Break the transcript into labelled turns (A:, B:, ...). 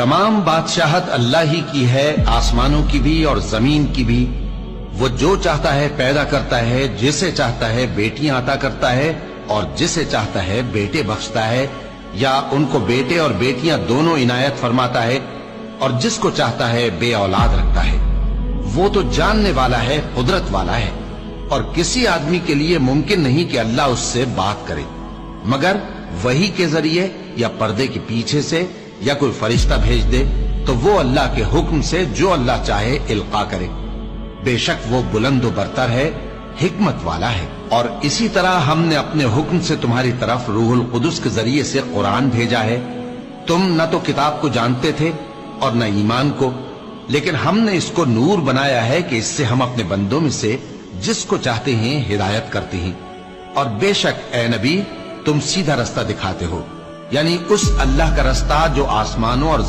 A: تمام بادشاہت اللہ ہی کی ہے، آسمانوں کی بھی اور زمین کی بھی۔ وہ جو چاہتا ہے پیدا کرتا ہے، جسے چاہتا ہے بیٹیاں عطا کرتا ہے اور جسے چاہتا ہے بیٹے بخشتا ہے، یا ان کو بیٹے اور بیٹیاں دونوں عنایت فرماتا ہے، اور جس کو چاہتا ہے بے اولاد رکھتا ہے۔ وہ تو جاننے والا ہے، قدرت والا ہے، اور کسی آدمی کے لیے ممکن نہیں کہ اللہ اس سے بات کرے مگر وحی کے ذریعے یا پردے کے پیچھے سے، یا کوئی فرشتہ بھیج دے تو وہ اللہ کے حکم سے جو اللہ چاہے القا کرے۔ بے شک وہ بلند و برتر ہے، حکمت والا ہے۔ اور اسی طرح ہم نے اپنے حکم سے تمہاری طرف روح القدس کے ذریعے سے قرآن بھیجا ہے۔ تم نہ تو کتاب کو جانتے تھے اور نہ ایمان کو، لیکن ہم نے اس کو نور بنایا ہے کہ اس سے ہم اپنے بندوں میں سے جس کو چاہتے ہیں ہدایت کرتے ہیں۔ اور بے شک اے نبی تم سیدھا رستہ دکھاتے ہو، یعنی اس اللہ کا رستہ جو آسمانوں اور